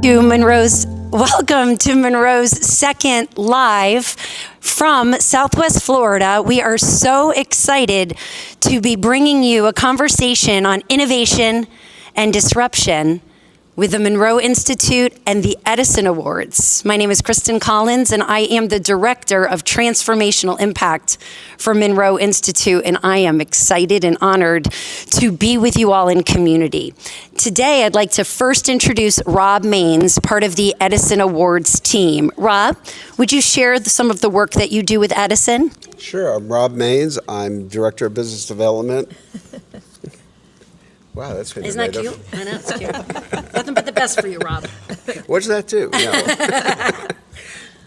Welcome to Monroe's second live from Southwest Florida. We are so excited to be bringing you a conversation on innovation and disruption with the Monroe Institute and the Edison Awards. My name is Christin Collins, and I am the Director of Transformational Impact for Monroe Institute, and I am excited and honored to be with you all in community. Today, I'd like to first introduce Rob Maines, part of the Edison Awards team. Rob, would you share some of the work that you do with Edison? Sure, I'm Rob Maines. I'm Director of Business Development. Wow, that's Isn't that cute? I know, it's cute. Nothing but the best for you, Rob. What's that do? No.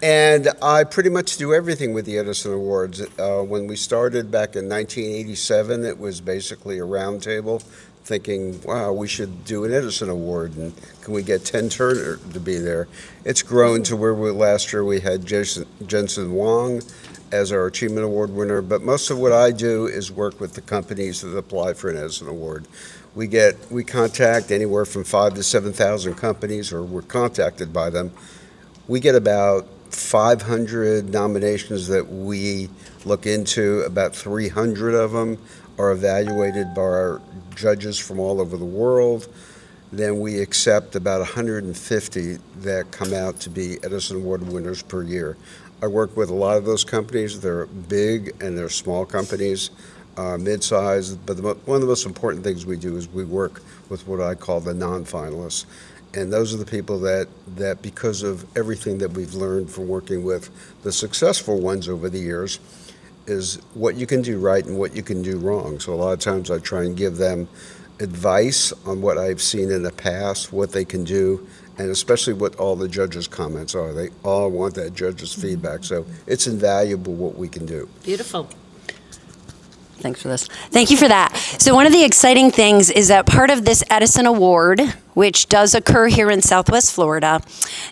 And I pretty much do everything with the Edison Awards. When we started back in 1987, it was basically a roundtable thinking, wow, we should do an Edison Award, and can we get Ted Turner to be there? It's grown to where last year we had Jensen Huang as our Achievement Award winner, but most of what I do is work with the companies that apply for an Edison Award. We contact anywhere from 5,000 to 7,000 companies, or we're contacted by them. We get about 500 nominations that we look into. About 300 of them are evaluated by our judges from all over the world. Then we accept about 150 that come out to be Edison Award winners per year. I work with a lot of those companies. They're big and they're small companies. Mid-sized, but one of the most important things we do is we work with what I call the non-finalists. And those are the people that because of everything that we've learned from working with the successful ones over the years, is what you can do right and what you can do wrong. So a lot of times I try and give them advice on what I've seen in the past, what they can do, and especially what all the judges' comments are. They all want that judge's feedback. So it's invaluable what we can do. Beautiful. Thanks for this. Thank you for that. So one of the exciting things is that part of this Edison Award, which does occur here in Southwest Florida,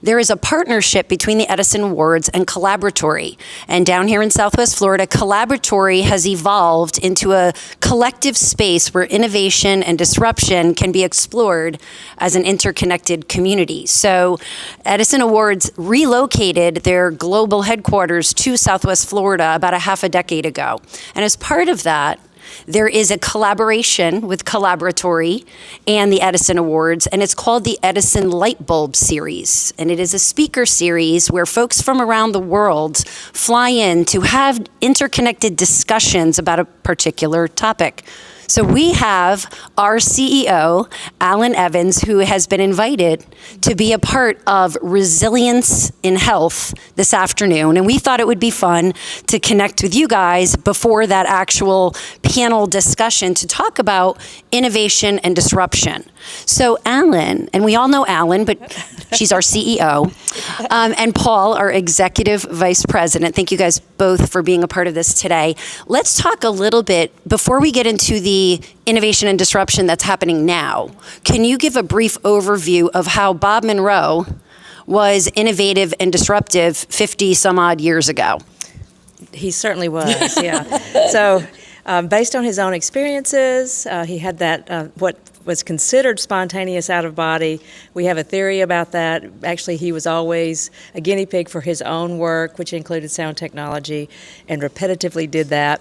there is a partnership between the Edison Awards and Collaboratory. And down here in Southwest Florida, Collaboratory has evolved into a collective space where innovation and disruption can be explored as an interconnected community. So Edison Awards relocated their global headquarters to Southwest Florida about a half a decade ago. And as part of that, there is a collaboration with Collaboratory and the Edison Awards, and it's called the Edison Light Bulb Series. And it is a speaker series where folks from around the world fly in to have interconnected discussions about a particular topic. So we have our CEO, Allyn Evans, who has been invited to be a part of Resilience in Health this afternoon. And we thought it would be fun to connect with you guys before that actual panel discussion to talk about innovation and disruption. So Allyn, and we all know Allyn, but she's our CEO, and Paul, our Executive Vice President. Thank you guys both for being a part of this today. Let's talk a little bit, before we get into the innovation and disruption that's happening now, can you give a brief overview of how Bob Monroe was innovative and disruptive 50 some odd years ago? He certainly was, yeah. So based on his own experiences, he had that, what was considered spontaneous out of body. We have a theory about that. Actually, he was always a guinea pig for his own work, which included sound technology, and repetitively did that.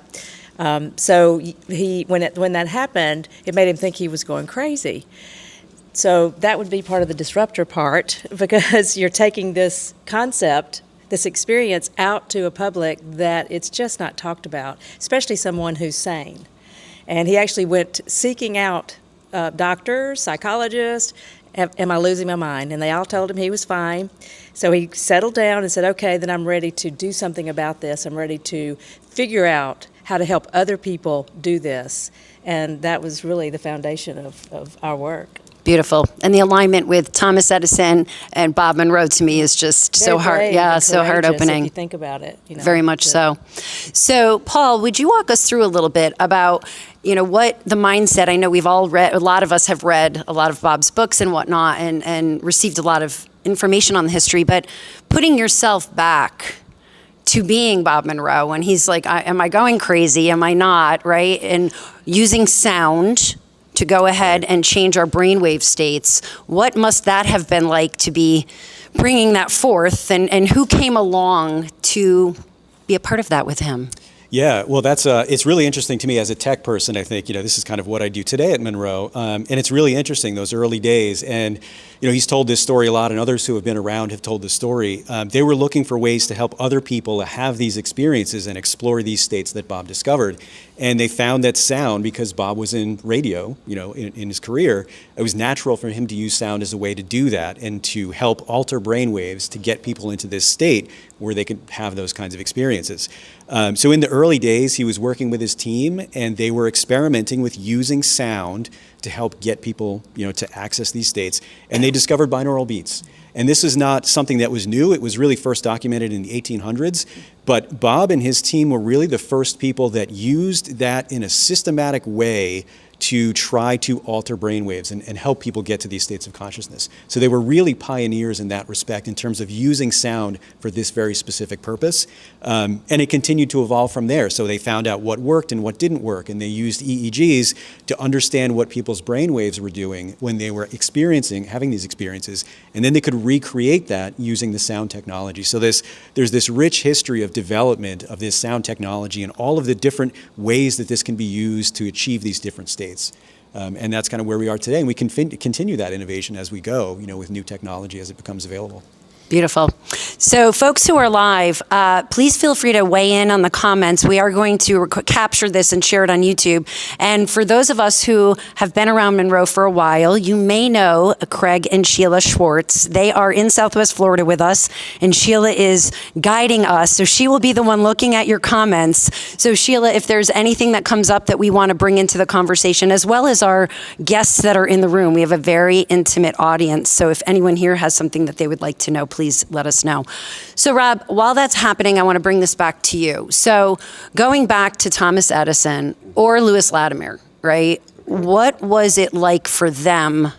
So when that happened, it made him think he was going crazy. So that would be part of the disruptor part, because you're taking this concept, this experience, out to a public that it's just not talked about, especially someone who's sane. And he actually went seeking out doctors, psychologists. Am I losing my mind? And they all told him he was fine. So he settled down and said, okay, then I'm ready to do something about this. I'm ready to figure out how to help other people do this. And that was really the foundation of our work. Beautiful. And the alignment with Thomas Edison and Bob Monroe, to me, is just so hard. Yeah, so heart-opening. If you think about it. Very much so. So, Paul, would you walk us through a little bit about, what the mindset? I know we've all read, a lot of us have read a lot of Bob's books and whatnot, and received a lot of information on the history, but putting yourself back to being Bob Monroe, when he's like, am I going crazy? Am I not? Right? And using sound to go ahead and change our brainwave states. What must that have been like to be bringing that forth, and who came along to be a part of that with him? Yeah, well, it's really interesting to me as a tech person. I think, this is kind of what I do today at Monroe. And it's really interesting, those early days. And, he's told this story a lot, and others who have been around have told this story. They were looking for ways to help other people have these experiences and explore these states that Bob discovered. And they found that sound, because Bob was in radio, in his career, it was natural for him to use sound as a way to do that and to help alter brainwaves to get people into this state where they could have those kinds of experiences. So in the early days, he was working with his team, and they were experimenting with using sound to help get people, to access these states. And they discovered binaural beats. And this is not something that was new. It was really first documented in the 1800s. But Bob and his team were really the first people that used that in a systematic way to try to alter brainwaves and help people get to these states of consciousness. So they were really pioneers in that respect in terms of using sound for this very specific purpose. And it continued to evolve from there. So they found out what worked and what didn't work, and they used EEGs to understand what people's brainwaves were doing when they were having these experiences, and then they could recreate that using the sound technology. So there's this rich history of development of this sound technology and all of the different ways that this can be used to achieve these different states. And that's kind of where we are today. And we can continue that innovation as we go, with new technology as it becomes available. Beautiful. So folks who are live, please feel free to weigh in on the comments. We are going to capture this and share it on YouTube. And for those of us who have been around Monroe for a while, you may know Craig and Sheila Schwartz. They are in Southwest Florida with us, and Sheila is guiding us. So she will be the one looking at your comments. So Sheila, if there's anything that comes up that we want to bring into the conversation, as well as our guests that are in the room, we have a very intimate audience. So if anyone here has something that they would like to know, please let us know. So Rob, while that's happening, I want to bring this back to you. So going back to Thomas Edison or Lewis Latimer, right? What was it like for them?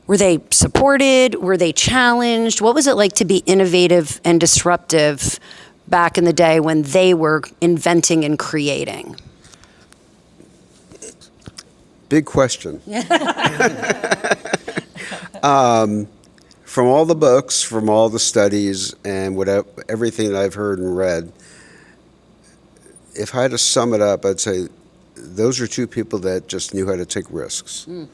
Were they supported? Were they challenged? What was it like to be innovative and disruptive back in the day when they were inventing and creating? Big question. From all the books, from all the studies, and everything that I've heard and read, if I had to sum it up, I'd say those are two people that just knew how to take risks. And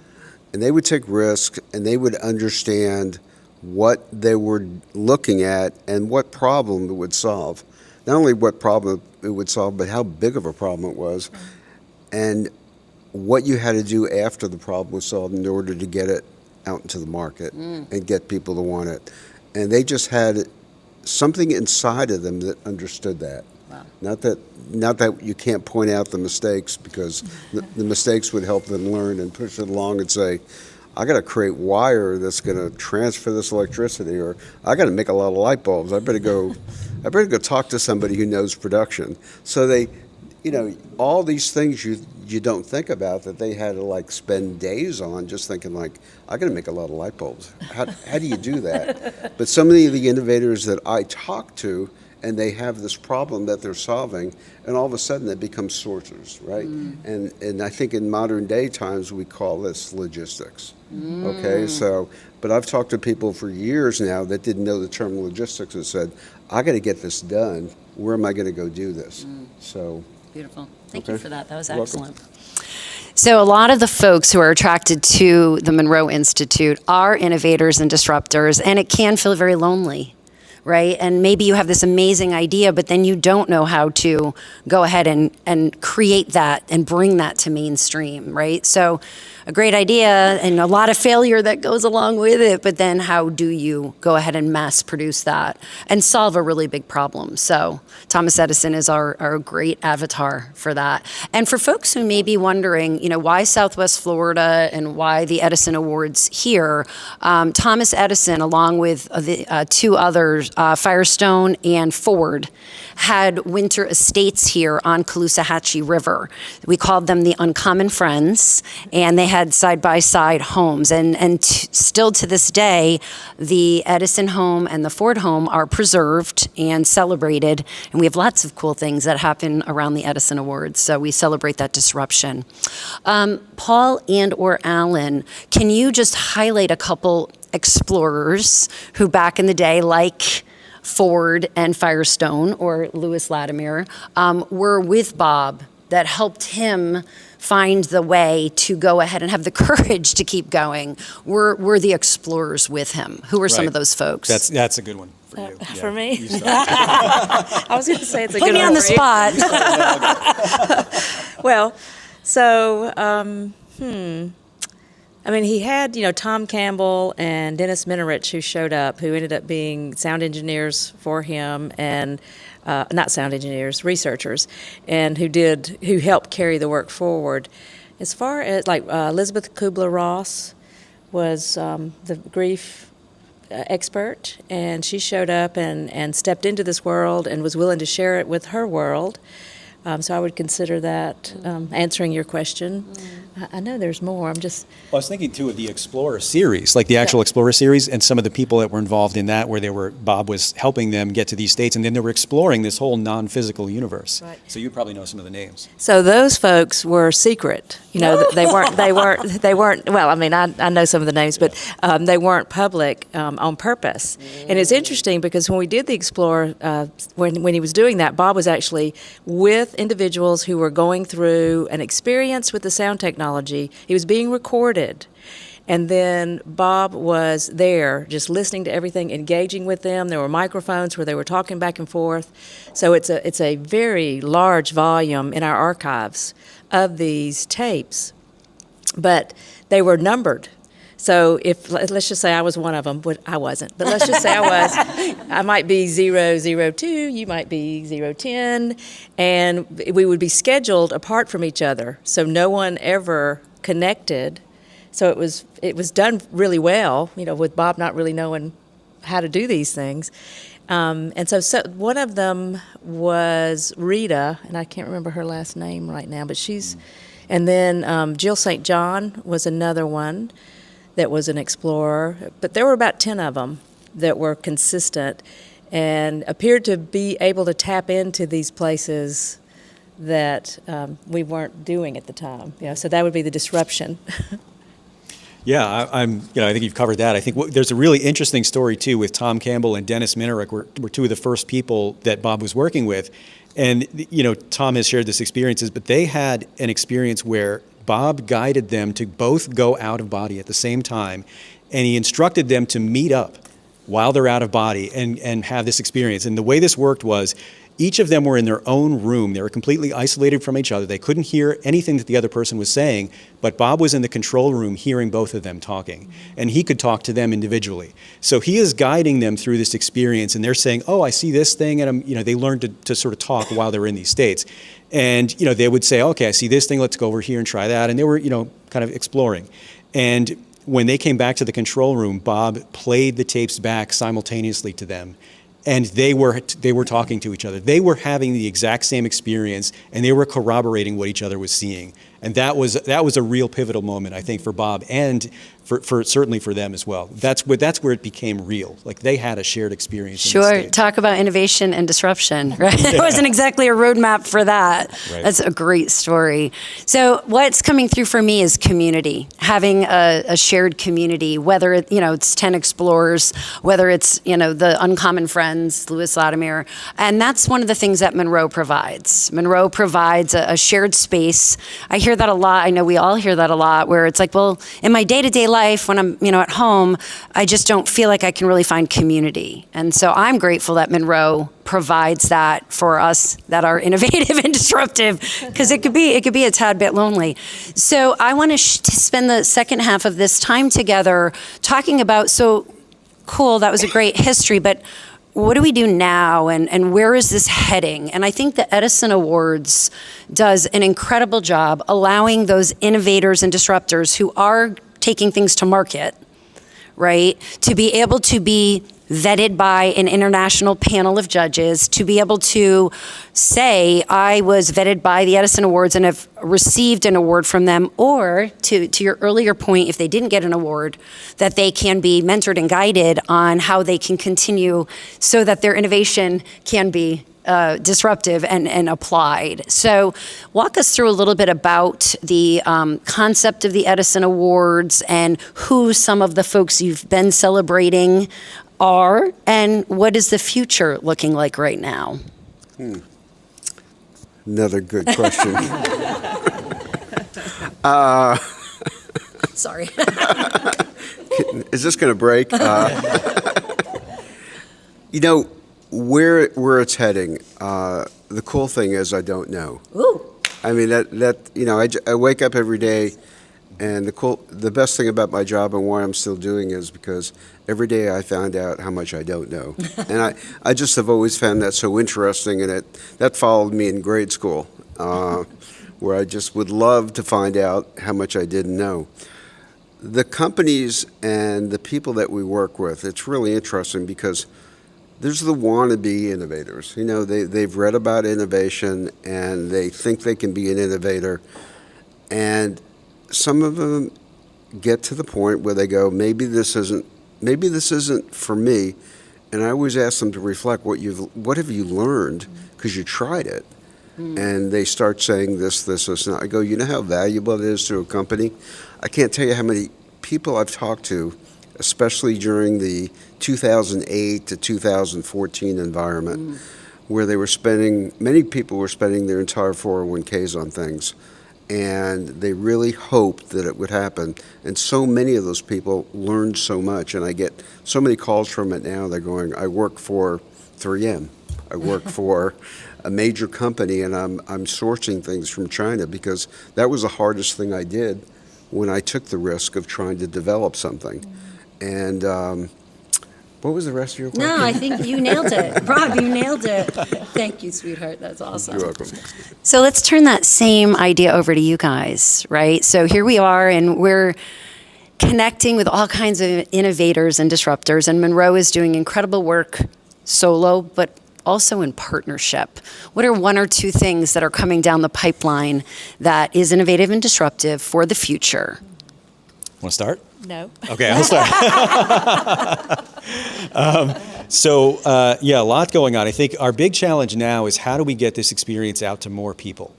they would take risks, and they would understand what they were looking at and what problem it would solve. Not only what problem it would solve, but how big of a problem it was, and what you had to do after the problem was solved in order to get it out into the market and get people to want it. And they just had something inside of them that understood that. Wow. Not that you can't point out the mistakes, because the mistakes would help them learn and push it along and say, I got to create wire that's going to transfer this electricity, or I got to make a lot of light bulbs. I better go talk to somebody who knows production. So they, all these things you don't think about that they had to spend days on, just thinking I got to make a lot of light bulbs. How do you do that? But so many of the innovators that I talk to, and they have this problem that they're solving, and all of a sudden they become sorters, right? And I think in modern day times we call this logistics. Okay, so, but I've talked to people for years now that didn't know the term logistics and said, I got to get this done. Where am I going to go do this? So. Beautiful. Thank you for that. That was excellent. So a lot of the folks who are attracted to the Monroe Institute are innovators and disruptors, and it can feel very lonely, right? And maybe you have this amazing idea, but then you don't know how to go ahead and create that and bring that to mainstream, right? So a great idea and a lot of failure that goes along with it, but then how do you go ahead and mass produce that and solve a really big problem? So Thomas Edison is our great avatar for that. And for folks who may be wondering, why Southwest Florida and why the Edison Awards here, Thomas Edison, along with the two others, Firestone and Ford, had winter estates here on Caloosahatchee River. We called them the Uncommon Friends, and they had side-by-side homes. And still to this day, the Edison home and the Ford home are preserved and celebrated, and we have lots of cool things that happen around the Edison Awards, so we celebrate that disruption. Paul and or Allyn, can you just highlight a couple explorers who back in the day, like Ford and Firestone or Lewis Latimer, were with Bob that helped him find the way to go ahead and have the courage to keep going? Were the explorers with him? Who were some of those folks? That's a good one for you. For me? You start. I was going to say it's a Put good me one on the for you. spot. Well, so, I mean, he had, Tom Campbell and Dennis Minerich who showed up, who ended up being sound engineers for him, and not sound engineers, researchers, and who helped carry the work forward. As far as, Elizabeth Kubler-Ross was the grief expert, and she showed up and stepped into this world and was willing to share it with her world. So I would consider that answering your question. I know there's more. I was thinking too of the Explorer series, like the actual Explorer series, and some of the people that were involved in that, where Bob was helping them get to these states, and then they were exploring this whole non-physical universe. Right. So you probably know some of the names. So those folks were secret. They weren't. Well, I mean, I know some of the names, but they weren't public on purpose. And it's interesting because when we did the Explorer, when he was doing that, Bob was actually with individuals who were going through an experience with the sound technology. He was being recorded. And then Bob was there just listening to everything, engaging with them. There were microphones where they were talking back and forth. So it's a very large volume in our archives of these tapes. But they were numbered. So let's just say I was one of them, but I wasn't. But let's just say I was. I might be 002, you might be 010, and we would be scheduled apart from each other, so no one ever connected. So it was done really well, with Bob not really knowing how to do these things. And so one of them was Rita, and I can't remember her last name right now, but and then Jill St. John was another one that was an explorer. But there were about 10 of them that were consistent and appeared to be able to tap into these places that we weren't doing at the time. So that would be the disruption. Yeah, I think you've covered that. I think there's a really interesting story too with Tom Campbell and Dennis Minerich, were two of the first people that Bob was working with. And, Tom has shared this experiences, but they had an experience where Bob guided them to both go out of body at the same time, and he instructed them to meet up while they're out of body and have this experience. And the way this worked was each of them were in their own room. They were completely isolated from each other. They couldn't hear anything that the other person was saying, but Bob was in the control room hearing both of them talking, and he could talk to them individually. So he is guiding them through this experience, and they're saying, oh, I see this thing, and they learned to sort of talk while they were in these states. And, they would say, okay, I see this thing, let's go over here and try that. And they were, kind of exploring. And when they came back to the control room, Bob played the tapes back simultaneously to them. And they were talking to each other. They were having the exact same experience, and they were corroborating what each other was seeing. And that was a real pivotal moment, I think, for Bob and for certainly for them as well. That's where it became real. Like they had a shared experience. Sure. Talk about innovation and disruption, right? There wasn't exactly a roadmap for that. Right. That's a great story. So what's coming through for me is community, having a shared community, whether it's 10 explorers, whether it's, the Uncommon Friends, Lewis Latimer. And that's one of the things that Monroe provides. Monroe provides a shared space. I hear that a lot. I know we all hear that a lot, where it's like, well, in my day-to-day life, when I'm, at home, I just don't feel like I can really find community. And so I'm grateful that Monroe provides that for us that are innovative and disruptive, because it could be a tad bit lonely. So I want to spend the second half of this time together talking about, so cool, that was a great history, but what do we do now, and where is this heading? And I think the Edison Awards does an incredible job allowing those innovators and disruptors who are taking things to market, right, to be able to be vetted by an international panel of judges to be able to say, I was vetted by the Edison Awards and have received an award from them, or to your earlier point, if they didn't get an award, that they can be mentored and guided on how they can continue so that their innovation can be disruptive and applied. So walk us through a little bit about the concept of the Edison Awards and who some of the folks you've been celebrating are, and what is the future looking like right now? Another good question. Sorry. Is this going to break? You know, where it's heading, the cool thing is I don't know. Ooh. I mean, I wake up every day, and the best thing about my job and why I'm still doing it is because every day I find out how much I don't know. And I just have always found that so interesting, and that followed me in grade school, where I just would love to find out how much I didn't know. The companies and the people that we work with, it's really interesting because there's the wannabe innovators. You know, they've read about innovation and they think they can be an innovator. And some of them get to the point where they go, maybe this isn't for me. And I always ask them to reflect, what have you learned? Because you tried it. And they start saying this, and I go, you know how valuable it is to a company? I can't tell you how many people I've talked to, especially during the 2008 to 2014 environment, where many people were spending their entire 401ks on things. And they really hoped that it would happen. And so many of those people learned so much. And I get so many calls from it now. They're going, I work for 3M. I work for a major company, and I'm sourcing things from China, because that was the hardest thing I did when I took the risk of trying to develop something. And what was the rest of your question? No, I think you nailed it. Rob, you nailed it. Thank you, sweetheart. That's awesome. You're welcome. So let's turn that same idea over to you guys, right? So here we are, and we're connecting with all kinds of innovators and disruptors, and Monroe is doing incredible work solo, but also in partnership. What are one or two things that are coming down the pipeline that is innovative and disruptive for the future? Want to start? No. Okay, I'll start. A lot going on. I think our big challenge now is how do we get this experience out to more people?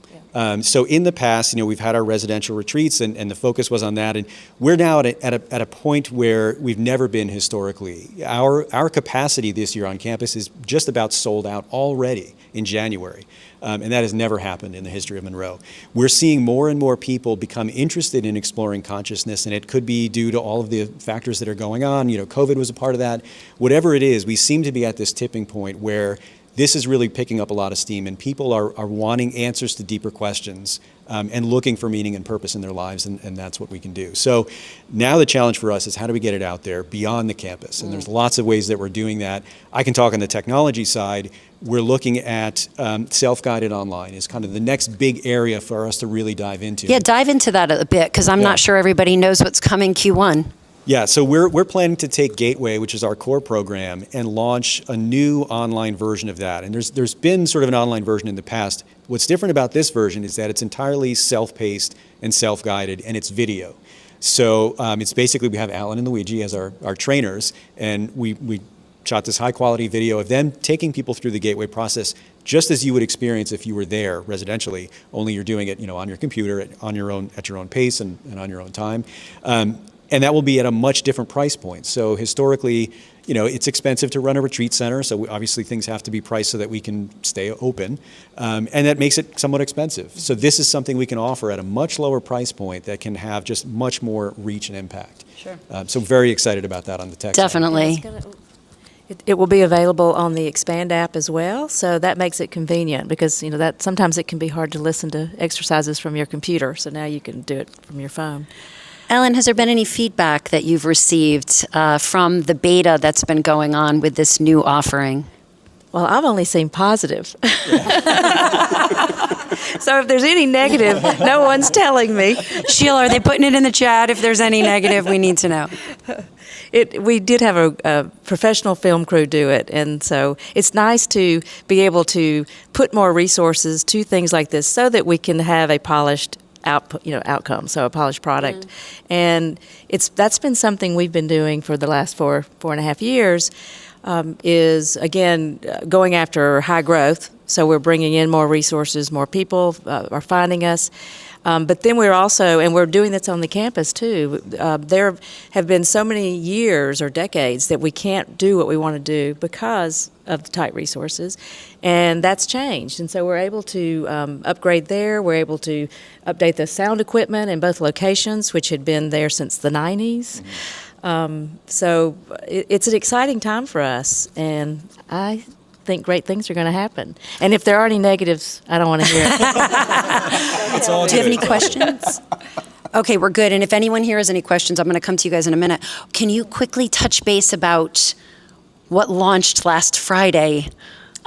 So in the past, we've had our residential retreats, and the focus was on that. And we're now at a point where we've never been historically. Our capacity this year on campus is just about sold out already in January. And that has never happened in the history of Monroe. We're seeing more and more people become interested in exploring consciousness, and it could be due to all of the factors that are going on. COVID was a part of that. Whatever it is, we seem to be at this tipping point where this is really picking up a lot of steam, and people are wanting answers to deeper questions and looking for meaning and purpose in their lives, and that's what we can do. So now the challenge for us is how do we get it out there beyond the campus? And there's lots of ways that we're doing that. I can talk on the technology side. We're looking at self-guided online is kind of the next big area for us to really dive into. Yeah, dive into that a bit, because I'm not sure everybody knows what's coming Q1. Yeah, so we're planning to take Gateway, which is our core program, and launch a new online version of that. And there's been sort of an online version in the past. What's different about this version is that it's entirely self-paced and self-guided, and it's video. So it's basically, we have Allyn and Luigi as our trainers, and we shot this high-quality video of them taking people through the Gateway process, just as you would experience if you were there residentially, only you're doing it on your computer, at your own pace and on your own time. And that will be at a much different price point. So historically, it's expensive to run a retreat center. So obviously things have to be priced so that we can stay open. And that makes it somewhat expensive. So this is something we can offer at a much lower price point that can have just much more reach and impact. Sure. So very excited about that on the tech side. Definitely. It will be available on the Expand app as well, so that makes it convenient, because that sometimes it can be hard to listen to exercises from your computer. So now you can do it from your phone. Allyn, has there been any feedback that you've received from the beta that's been going on with this new offering? Well, I've only seen positive. So if there's any negative, no one's telling me. Sheila, are they putting it in the chat? If there's any negative, we need to know. We did have a professional film crew do it, and so it's nice to be able to put more resources to things like this so that we can have a polished outcome, so a polished product. And that's been something we've been doing for the last 4.5 years, is, again, going after high growth. So we're bringing in more resources, more people are finding us. But then we're also, and we're doing this on the campus too, there have been so many years or decades that we can't do what we want to do because of the tight resources, and that's changed. And so we're able to upgrade there. We're able to update the sound equipment in both locations, which had been there since the 90s. So it's an exciting time for us, and I think great things are going to happen. And if there are any negatives, I don't want to hear it. It's all Do you have good. any questions? Okay, we're good. And if anyone here has any questions, I'm going to come to you guys in a minute. Can you quickly touch base about what launched last Friday?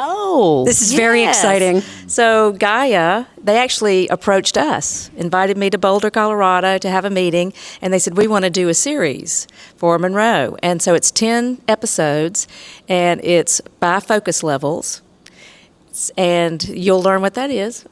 Oh, This is very yes. exciting. So Gaia, they actually approached us, invited me to Boulder, Colorado to have a meeting, and they said, we want to do a series for Monroe. And so it's 10 episodes, and it's by focus levels, and you'll learn what that is.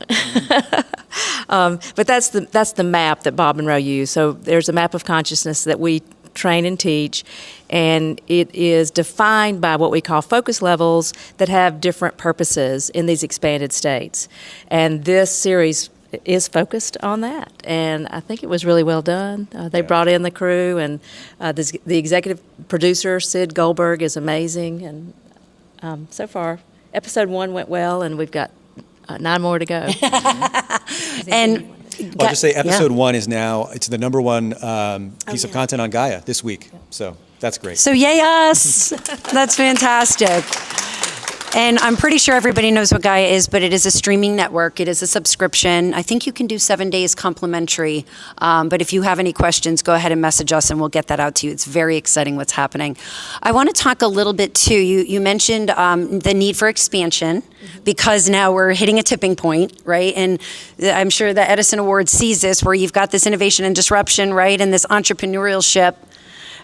But that's the map that Bob Monroe used. So there's a map of consciousness that we train and teach, and it is defined by what we call focus levels that have different purposes in these expanded states. And this series is focused on that, and I think it was really well done. They brought in the crew, and the executive producer, Sid Goldberg, is amazing, and so far, episode 1 went well, and we've got 9 more to go. And I'll just say episode yeah. 1 is now, it's the number 1 piece of content on Gaia this week. So that's great. So yay us! That's fantastic. And I'm pretty sure everybody knows what Gaia is, but it is a streaming network. It is a subscription. I think you can do 7 days complimentary. But if you have any questions, go ahead and message us and we'll get that out to you. It's very exciting what's happening. I want to talk a little bit too. You mentioned the need for expansion because now we're hitting a tipping point, right? And I'm sure the Edison Awards sees this, where you've got this innovation and disruption, right? And this entrepreneurship.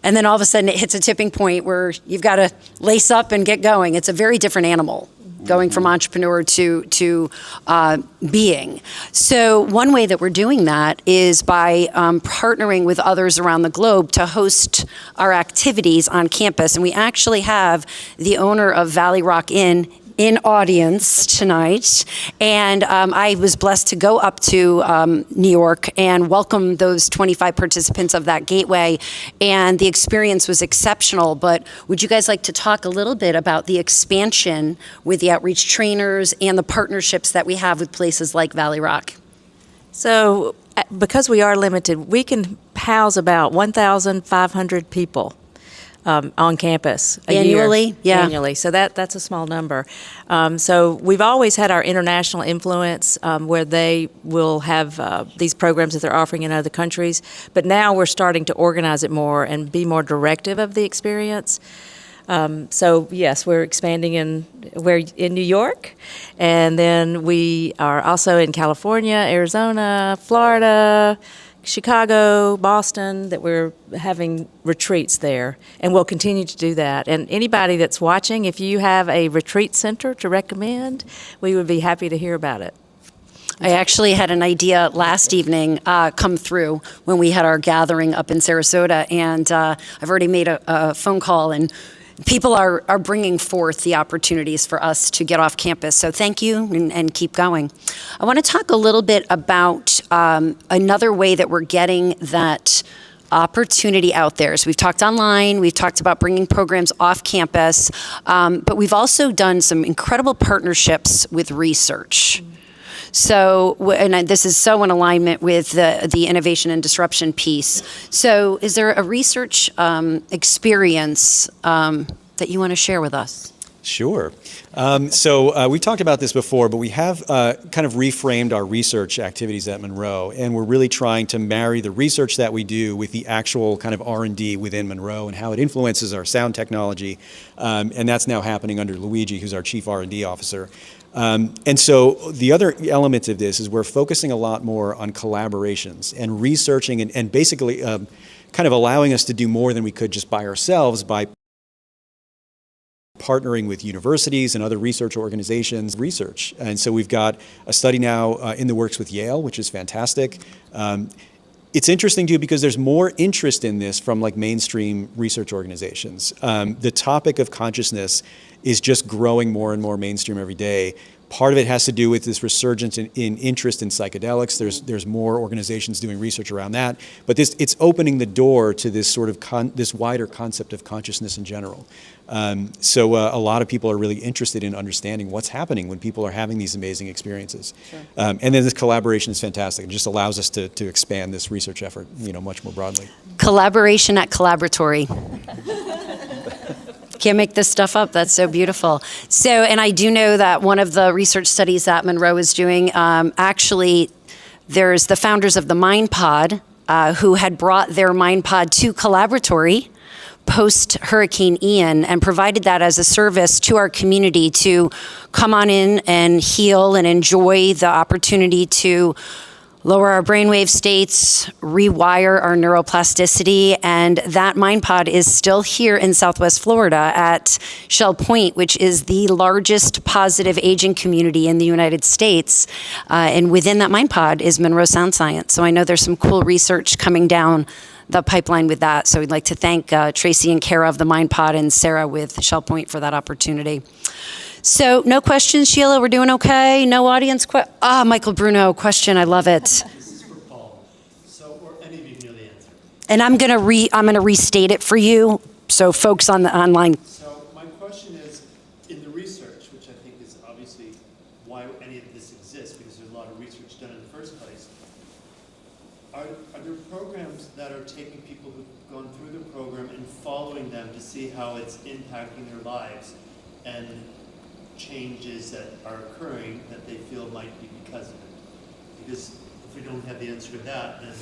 And then all of a sudden it hits a tipping point where you've got to lace up and get going. It's a very different animal, going from entrepreneur to being. So one way that we're doing that is by partnering with others around the globe to host our activities on campus. And we actually have the owner of Valley Rock Inn in audience tonight, and I was blessed to go up to New York and welcome those 25 participants of that gateway, and the experience was exceptional. But would you guys like to talk a little bit about the expansion with the outreach trainers and the partnerships that we have with places like Valley Rock? So because we are limited, we can house about 1,500 people on campus a Annually? year. Yeah. Annually. So that's a small number. So we've always had our international influence where they will have these programs that they're offering in other countries. But now we're starting to organize it more and be more directive of the experience. So yes, we're expanding we're in New York, and then we are also in California, Arizona, Florida, Chicago, Boston, that we're having retreats there, and we'll continue to do that. And anybody that's watching, if you have a retreat center to recommend, we would be happy to hear about it. I actually had an idea last evening come through when we had our gathering up in Sarasota, and I've already made a phone call, and people are bringing forth the opportunities for us to get off campus. So thank you, and keep going. I want to talk a little bit about another way that we're getting that opportunity out there. So we've talked online, we've talked about bringing programs off campus, but we've also done some incredible partnerships with research. So, and this is so in alignment with the innovation and disruption piece. So is there a research experience that you want to share with us? Sure. So we talked about this before, but we have kind of reframed our research activities at Monroe, and we're really trying to marry the research that we do with the actual kind of R&D within Monroe and how it influences our sound technology, and that's now happening under Luigi, who's our Chief R&D Officer. And so the other element of this is we're focusing a lot more on collaborations and researching and basically kind of allowing us to do more than we could just by ourselves by partnering with universities and other research organizations, research. And so we've got a study now in the works with Yale, which is fantastic. It's interesting too because there's more interest in this from like mainstream research organizations. The topic of consciousness is just growing more and more mainstream every day. Part of it has to do with this resurgence in interest in psychedelics. There's more organizations doing research around that, but it's opening the door to this sort of this wider concept of consciousness in general. So a lot of people are really interested in understanding what's happening when people are having these amazing experiences. Sure. And then this collaboration is fantastic. It just allows us to expand this research effort, much more broadly. Collaboration at Collaboratory. Can't make this stuff up. That's so beautiful. So, and I do know that one of the research studies that Monroe is doing, actually, there's the founders of the Mind Pod who had brought their Mind Pod to Collaboratory post Hurricane Ian and provided that as a service to our community to come on in and heal and enjoy the opportunity to lower our brainwave states, rewire our neuroplasticity, and that Mind Pod is still here in Southwest Florida at Shell Point, which is the largest positive aging community in the United States. And within that Mind Pod is Monroe Sound Science. So I know there's some cool research coming down the pipeline with that. So we'd like to thank Tracy and Kara of the Mind Pod and Sarah with Shell Point for that opportunity. So no questions, Sheila? We're doing okay? No audience Michael Bruno, question. I love it. This is for Paul. So, or any of you can know the answer. And I'm gonna restate it for you, so folks on the online. So my question is, in the research, which I think is obviously why any of this exists, because there's a lot of research done in the first place, are there programs that are taking people who've gone through the program and following them to see how it's impacting their lives and changes that are occurring that they feel might be because of it? Because if we don't have the answer to that, then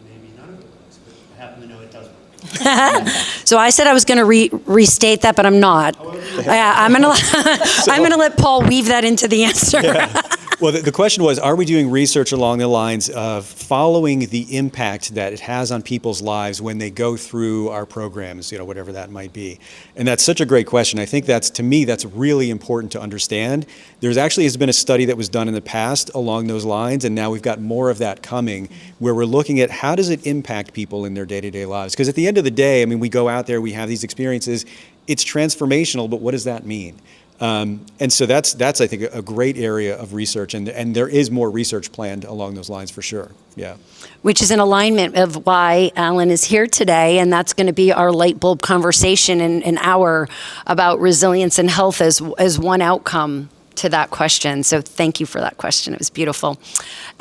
maybe none of it works, but I happen to know it does work. So I said I was going to restate that, but I'm not. I'm going to let Paul weave that into the answer. Yeah. Well, the question was, are we doing research along the lines of following the impact that it has on people's lives when they go through our programs, whatever that might be? And that's such a great question. I think to me, that's really important to understand. There's actually has been a study that was done in the past along those lines, and now we've got more of that coming, where we're looking at how does it impact people in their day-to-day lives? Because at the end of the day, we go out there, we have these experiences, it's transformational, but what does that mean? And so that's I think a great area of research, and there is more research planned along those lines for sure. Yeah. Which is in alignment of why Allyn is here today, and that's going to be our light bulb conversation in an hour about resilience and health as one outcome to that question. So thank you for that question. It was beautiful.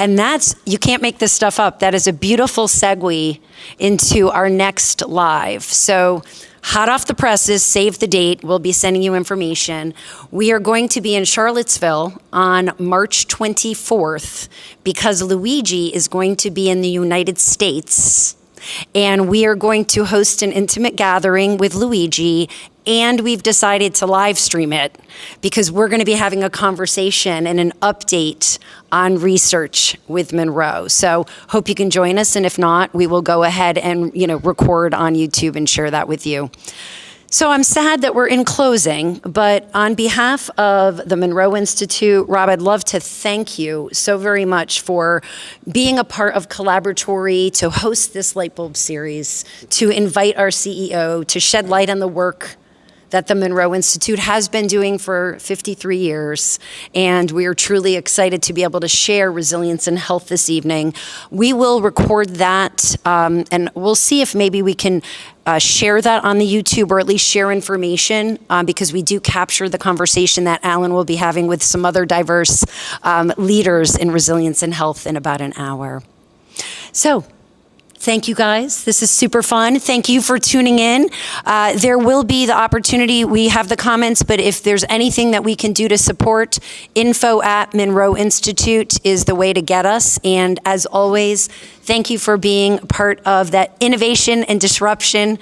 And you can't make this stuff up. That is a beautiful segue into our next live. So hot off the presses, save the date. We'll be sending you information. We are going to be in Charlottesville on March 24th because Luigi is going to be in the United States. And we are going to host an intimate gathering with Luigi, and we've decided to live stream it because we're going to be having a conversation and an update on research with Monroe. So hope you can join us, and if not, we will go ahead and record on YouTube and share that with you. So I'm sad that we're in closing, but on behalf of the Monroe Institute, Rob, I'd love to thank you so very much for being a part of Collaboratory, to host this light bulb series, to invite our CEO to shed light on the work that the Monroe Institute has been doing for 53 years, and we are truly excited to be able to share resilience and health this evening. We will record that, and we'll see if maybe we can share that on the YouTube, or at least share information, because we do capture the conversation that Allyn will be having with some other diverse leaders in resilience and health in about an hour. So, Thank you, guys. This is super fun. Thank you for tuning in. There will be the opportunity. We have the comments, but if there's anything that we can do to support, info@Monroe Institute is the way to get us. And as always, thank you for being part of that innovation and disruption